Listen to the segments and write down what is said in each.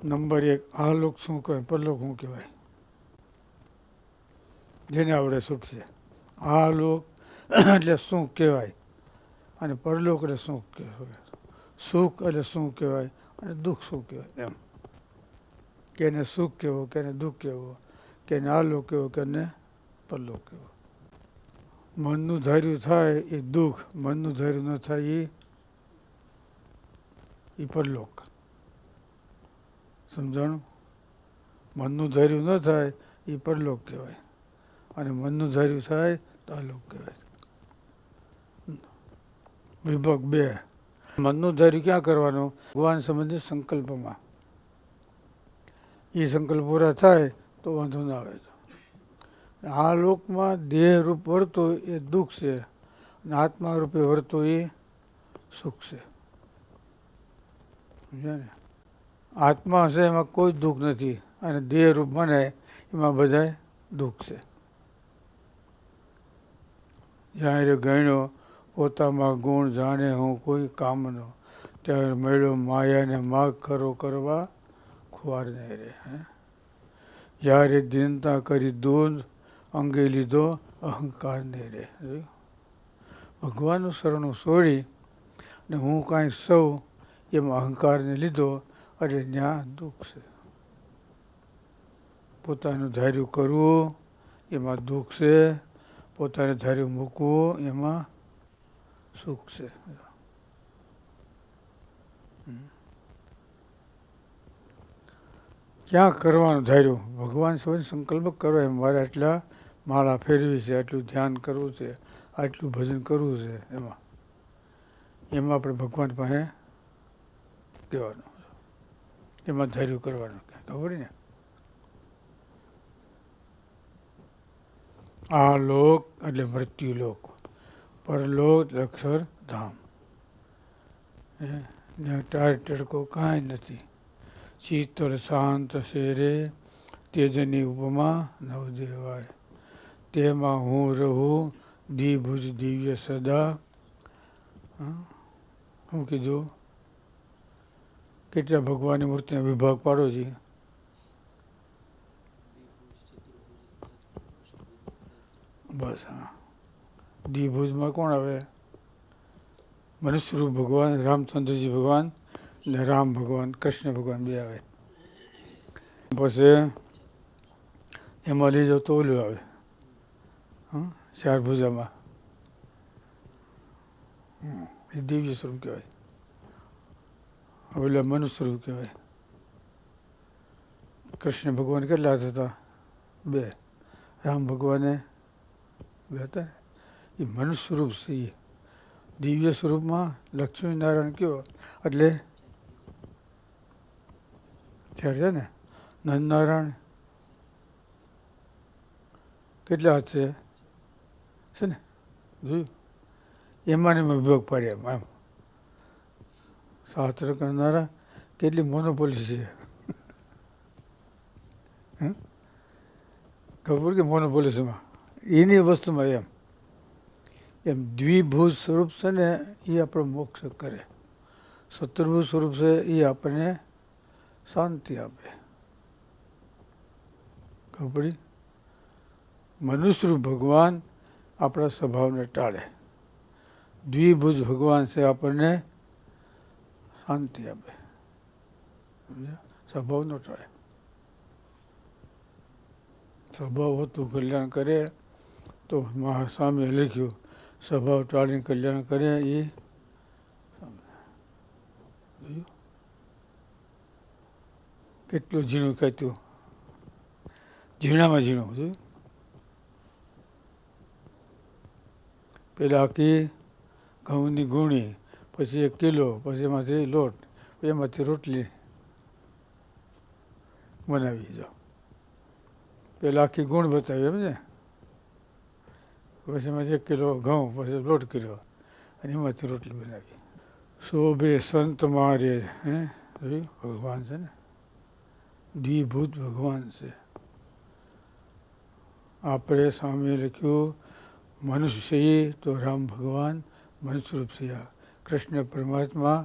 Number 1, આ લોક શું કહેવાય, પરલોક શું કહેવાય? જેને આવડે છૂટશે. આ લોક એટલે શું કહેવાય અને પરલોક એટલે શું કહેવાય, સુખ એટલે શું કહેવાય અને દુઃખ શું કહેવાય, એમ. કેને સુખ કહેવો, કેને દુઃખ કહેવો, કેને આ લોક કહેવો, કેને પરલોક કહેવો. મનનું ધાર્યું થાય એ દુઃખ, મનનું ધાર્યું ન થાય એ પરલોક. સમજાણું? મનનું ધાર્યું ન થાય એ પરલોક કહેવાય અને મનનું ધાર્યું થાય તો આ લોક કહેવાય. વિભાગ 2. મનનું ધાર્યું ક્યાં કરવાનું? ભગવાન સંબંધિત સંકલ્પમાં. એ સંકલ્પ પૂરા થાય તો વાંધો ના આવે. આ લોકમાં દેહ રૂપ વર્તો એ દુઃખ છે અને આત્મા રૂપે વર્તો એ સુખ છે. સમજ્યા ને? આત્મા છે એમાં કોઈ દુઃખ નથી અને દેહ રૂપ મને એમાં બધાય દુઃખ છે. જ્યારે ગણ્યો પોતામાં ગુણ જાણે હું કોઈ કામનો, ત્યારે મળ્યો માયાને માગ ખરો કરવા ખુવારને રે. જ્યારે દીનતા કરી દૂર અંગે લીધો અહંકારને રે. ભગવાનનું શરણું છોડી ને હું કાંઈ સૌ એમાં અહંકારને લીધો એટલે ત્યાં દુઃખ છે. પોતાનું ધાર્યું કરવું એમાં દુઃખ છે, પોતાને ધાર્યું મૂકવું એમાં સુખ છે. ક્યાં કરવાનું ધાર્યું? ભગવાન સ્વયં સંકલ્પ કરો એમ મારે આટલા માળા ફેરવી છે, આટલું ધ્યાન કરવું છે, આટલું ભજન કરવું છે, એમાં આપણે ભગવાન પાસે કહેવાનું, એમાં ધાર્યું કરવાનું. ખબર ને? આ લોક એટલે મૃત્યુ લોક, પરલોક અક્ષરધામ. ટાળ ટડકો કાંઈ નથી. શીતળ શાંત શેરે તેજની ઉપમા નવ દેવાય. તેમાં હું રહું દ્વિભુજ દિવ્ય સદા. શું કીધું? કેટલા ભગવાનની મૂર્તિનો વિભાગ પાડો છે? બસ હા. દ્વિભુજમાં કોણ આવે? મનુષ્યરૂપ ભગવાન, રામચંદ્રજી ભગવાન ને રામ ભગવાન, કૃષ્ણ ભગવાન બે આવે. પછી એમાં લીધો તો ઓલું આવે, ચાર ભુજામાં, એ દિવ્ય સ્વરૂપ કહેવાય. ઓલા મનુષ્ય સ્વરૂપ કહેવાય. કૃષ્ણ ભગવાન કેટલા હતા? 2. રામ ભગવાને 2 હતા. એ મનુષ્ય સ્વરૂપ છે. એ દિવ્ય સ્વરૂપમાં લક્ષ્મીનારાયણ કયો એટલે ત્યારે છે ને નરનારાયણ કેટલા હાથ છે ને? જોયું? એમાં વિભાગ પાડ્યા એમ. શાસ્ત્ર કરનારા કેટલી મોનોપોલી છે. ખબર કે મોનોપોલિસમાં એની વસ્તુમાં એમ દ્વિભુજ સ્વરૂપ છે ને એ આપણો મોક્ષ કરે. ચતુર્ભુજ સ્વરૂપ છે એ આપણને શાંતિ આપે. ખબર પડી? મનુષ્યરૂપ ભગવાન આપણા સ્વભાવને ટાળે. દ્વિભુજ ભગવાન છે આપણને શાંતિ આપે, સ્વભાવ ન ટાળે. સ્વભાવ હતું કલ્યાણ કરે તો સ્વામીએ લખ્યું સ્વભાવ ટાળીને કલ્યાણ કરે એ કેટલું ઝીણું કહેતું, ઝીણામાં ઝીણું. જોયું? પેલા આખી ઘઉંની ગુણી, પછી 1 કિલો, પછી એમાંથી લોટ, એમાંથી રોટલી બનાવી. જાઓ પેલા આખી ગુણ બતાવી એમ ને, પછી એમાંથી 1 કિલો ઘઉં, પછી લોટ કર્યો અને એમાંથી રોટલી બનાવી. શોભે સંત મારે. ભગવાન છે ને, દ્વિભૂત ભગવાન છે. આપણે સ્વામીએ લખ્યું મનુષ્ય છીએ તો રામ ભગવાન મનુષ્ય રૂપ થયા, કૃષ્ણ પરમાત્મા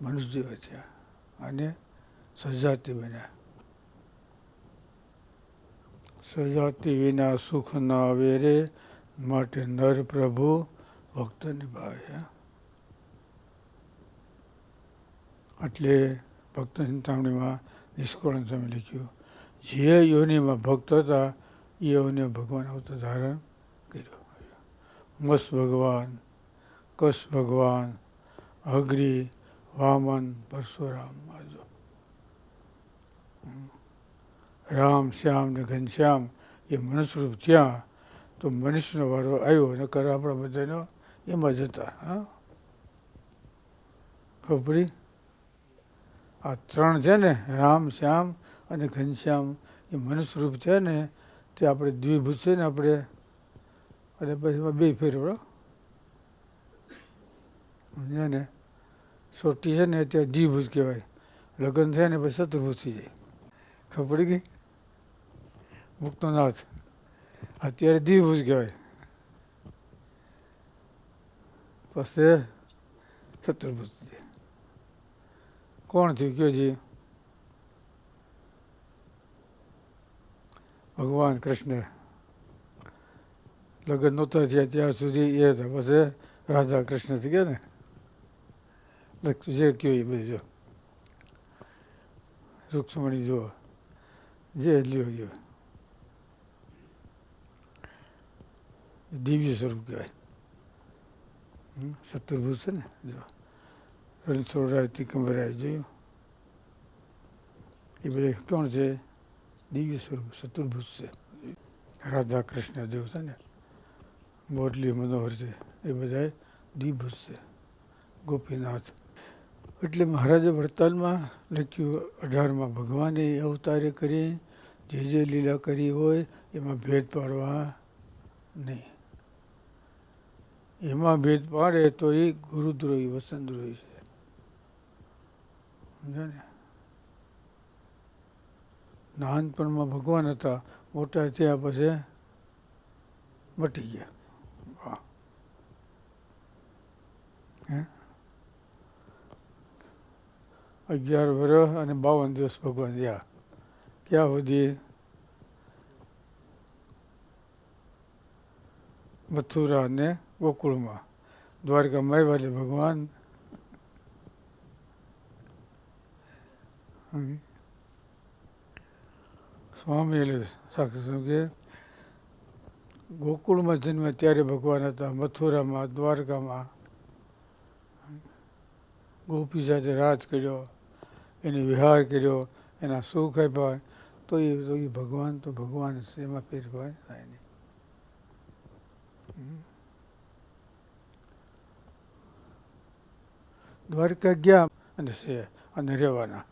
મનુષ્ય જેવા થયા અને સજાતિ બન્યા. સજાતિ વિના સુખ ન આવે રે, માટે નર પ્રભુ ભક્ત નિભાવે. એટલે ભક્ત ચિંતામણીમાં નિષ્કુળાનંદ સ્વામી લખ્યું, જે યોનિમાં ભક્ત હતા એ યોનિમાં ભગવાન અવતાર ધારણ કર્યો. મત્સ્ય ભગવાન, કચ્છ ભગવાન, અઘરી, વામન, પરશુરામ, રામ, શ્યામ ને ઘનશ્યામ એ મનુષ્યરૂપ થયા તો મનુષ્યનો વારો આવ્યો, નકર આપણા બધાનો એમાં જતા. ખબર પડી? આ ત્રણ છે ને, રામ, શ્યામ અને ઘનશ્યામ, એ મનુષ્યરૂપ છે ને તે આપણે દ્વિભૂત છે ને આપણે, અને પછી એમાં બે ફેરવડો સમજ્યા ને. સોટી છે ને અત્યારે દ્વિભૂત કહેવાય, લગ્ન થાય ને પછી ચતુર્ભુજ થઈ જાય. ખબર પડી ગઈ? મુક્તો નાથ અત્યારે દ્વિભુજ કહેવાય, પછી ચતુર્ભુજ. કોણ થયું કયો જી? ભગવાન કૃષ્ણ લગ્ન નહોતા થયા ત્યાં સુધી એ હતા, પછી રાધા કૃષ્ણ થઈ ગયા ને. જે કયો એ બધું જો, રૂક્ષ્મણી જુઓ, જે લ્યો જો, દિવ્ય સ્વરૂપ કહેવાય. ચતુર્ભુજ છે ને, જો રણછોડરાય, તિકંબરાય જોયું, એ બધા કોણ છે? દિવ્ય સ્વરૂપ ચતુર્ભુજ છે. રાધા કૃષ્ણ દેવ છે ને, મોરલી મનોહર છે, એ બધા દ્વિભુજ છે. ગોપીનાથ. એટલે મહારાજે વર્તમાનમાં લખ્યું 18માં, ભગવાને અવતારે કરી જે લીલા કરી હોય એમાં ભેદ પાડવા નહીં. એમાં ભેદ પાડે તો એ ગુરુદ્રોહી, વસનદ્રોહી છે. સમજ્યા ને? નાનપણમાં ભગવાન હતા, મોટા થયા પછી મટી ગયા. હે 11 વર્ષ અને 52 દિવસ ભગવાન રહ્યા. ક્યાં સુધી? મથુરા ને ગોકુળમાં. દ્વારકામાં આવ્યા એટલે ભગવાન સ્વામી એટલે સાક્ષાત કે ગોકુળમાં જન્મ્યા ત્યારે ભગવાન હતા, મથુરામાં, દ્વારકામાં ગોપી સાથે રાજ કર્યો, એને વિહાર કર્યો, એના સુખ આપ્યા, તો એ ભગવાન તો ભગવાન છે, એમાં ફેરફાર થાય નહીં. દ્વારકા ગયા અને છે અને રહેવાના,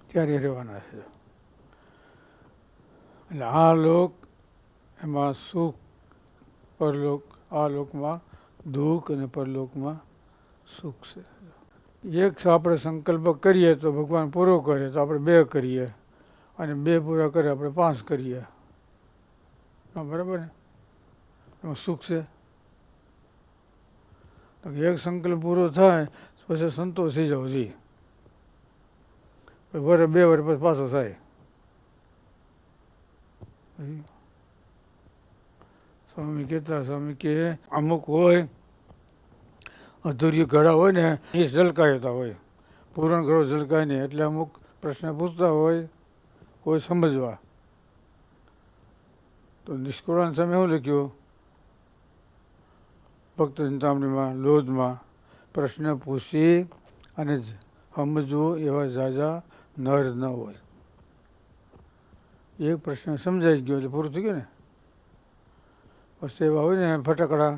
ત્યારે રહેવાના છે. એટલે આ લોક એમાં સુખ, પરલોક, આ લોકમાં દુઃખ અને પરલોકમાં સુખ છે. એક આપણે સંકલ્પ કરીએ તો ભગવાન પૂરો કરે તો આપણે 2 કરીએ, અને 2 પૂરા કરે આપણે 5 કરીએ. બરાબર ને? એમાં સુખ છે. એક સંકલ્પ પૂરો થાય પછી સંતોષ થઈ જવો જોઈએ. વર્ષ 2 વર્ષ પછી પાછો થાય. સ્વામી કહેતા, સ્વામી કે અમુક હોય અધૂરી ઘડા હોય ને એ ઝલકાયતા હોય, પૂરણ ઘડો ઝલકાય નહીં. એટલે અમુક પ્રશ્ન પૂછતા હોય કોઈ સમજવા, તો નિષ્કુળાનંદ સ્વામી શું લખ્યું? ભક્ત ચિંતામણીમાં લોધમાં, પ્રશ્ન પૂછી અને સમજવું એવા ઝાઝા નર ન હોય. એક પ્રશ્ન સમજાઈ ગયો એટલે પૂરું થઈ ગયું ને. પછી એવા હોય ને ફટાકડા,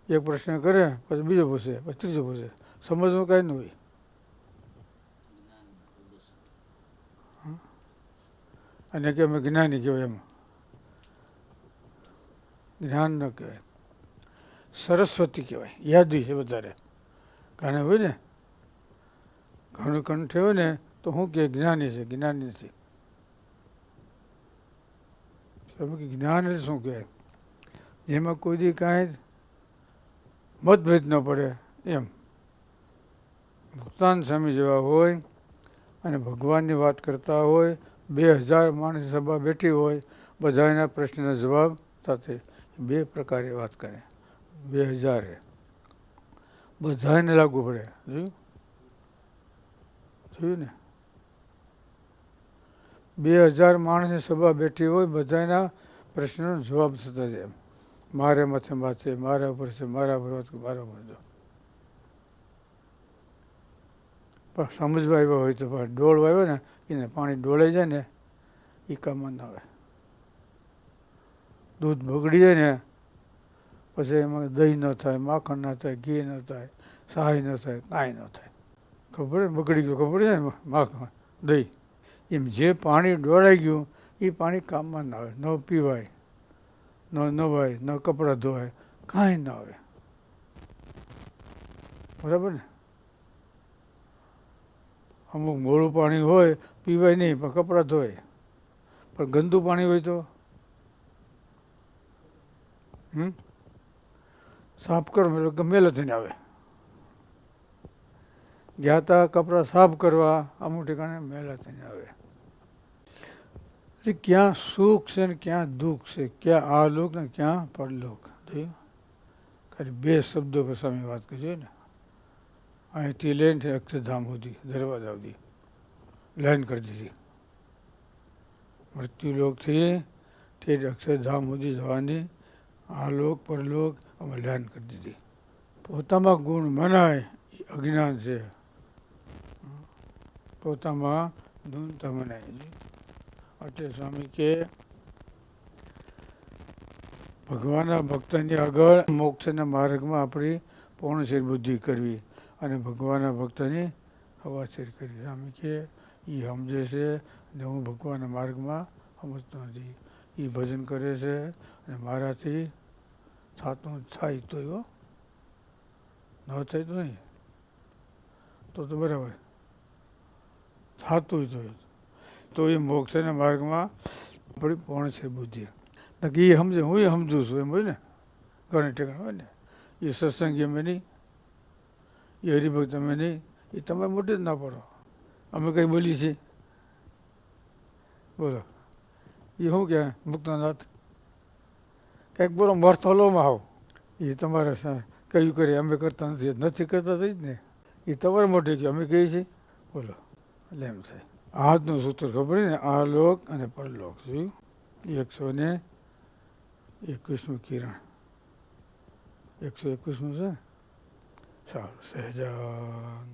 એક પ્રશ્ન કરે પછી બીજો પૂછે, પછી ત્રીજો પૂછે, સમજવું કાંઈ ન હોય. અને કે અમે જ્ઞાની કહેવાય, એમાં જ્ઞાન ન કહેવાય, સરસ્વતી કહેવાય. યાદી છે વધારે, ઘણા હોય ને, ઘણું કંઠે હોય ને તો શું કે જ્ઞાની છે, જ્ઞાની નથી. જ્ઞાન એટલે શું કહેવાય? જેમાં કોઈ દી કાંઈ મતભેદ ન પડે એમ. ભક્તાન સ્વામી જેવા હોય અને ભગવાનની વાત કરતા હોય, 2000 માણસ સભા બેઠી હોય, બધાના પ્રશ્નના જવાબ સાથે 2 પ્રકારે વાત કરે. 2000 બધાને લાગુ પડે. જોયું ને? 2000 માણસની સભા બેઠી હોય, બધાના પ્રશ્નનો જવાબ થતા જાય. મારે માથે માથે, મારા ઉપર છે, મારા ઉપર, મારા ઉપર. પણ સમજવા આવ્યો હોય તો ડોળ આવ્યો ને એને પાણી ડોળાઈ જાય ને એ કામમાં ના આવે. દૂધ બગડી જાય ને પછી એમાં દહીં ન થાય, માખણ ન થાય, ઘી ન થાય, સાય ન થાય, કાંઈ ન થાય. ખબર બગડી ગયું, ખબર છે ને? માખણ, દહીં. એમ જે પાણી ડોળાઈ ગયું એ પાણી કામમાં ના આવે, ન પીવાય, ન નવાય, ન કપડાં ધોવાય, કાંઈ ના આવે. બરાબર ને? અમુક મોળું પાણી હોય પીવાય નહીં પણ કપડાં ધોય, પણ ગંદુ પાણી હોય તો સાફ કરો એટલે ગમે થઈને આવે. ગયા તા કપડાં સાફ કરવા, અમુક ઠેકાણે મેલા થઈને આવે. ક્યાં સુખ છે ને ક્યાં દુઃખ છે, ક્યાં આ લોક ને ક્યાં પરલોક. જોયું? ખાલી 2 શબ્દો પર સ્વામી વાત કરી ને. અહીંથી લઈને અક્ષરધામ સુધી, દરવાજા સુધી લાઈન કરી દીધી. મૃત્યુલોકથી તે અક્ષરધામ સુધી જવાની આ લોક પરલોક અમે લાઈન કરી દીધી. પોતામાં ગુણ મનાય એ અજ્ઞાન છે. પોતામાં ધૂનતા મનાય. એટલે સ્વામી કે ભગવાનના ભક્તની આગળ મોક્ષના માર્ગમાં આપણી પૌણશેર બુદ્ધિ કરવી અને ભગવાનના ભક્તની હવાશેર કરવી. સ્વામી કે એ સમજે છે ને હું ભગવાનના માર્ગમાં સમજતો નથી. એ ભજન કરે છે અને મારાથી થતું થાય તો એવો ન થાય તો નહીં તો બરાબર થતું તો એ મોક્ષના માર્ગમાં આપણી પૌણશેર બુદ્ધિ. બાકી એ સમજે હું સમજું છું એમ હોય ને, ઘણી ઠેકાણ હોય ને. એ સત્સંગી અમે નહીં, એ હરિભક્ત અમે નહીં, એ તમે મોટી જ ના પડો. અમે કંઈ બોલીએ છીએ બોલો? એ શું કે મુક્તનાથ કંઈક બોલો મરતો લોમાં આવો. એ તમારે કયું કરે, અમે કરતા નથી કરતા થઈ જ ને. એ તમારે મોટી કહે, અમે કહીએ છીએ બોલો. એટલે એમ થાય. આજનું સૂત્ર ખબર ને, આ લોક અને પરલોક. જોયું? 121મું કિરણ, 121મું છે ને. સારું, સહેજાન.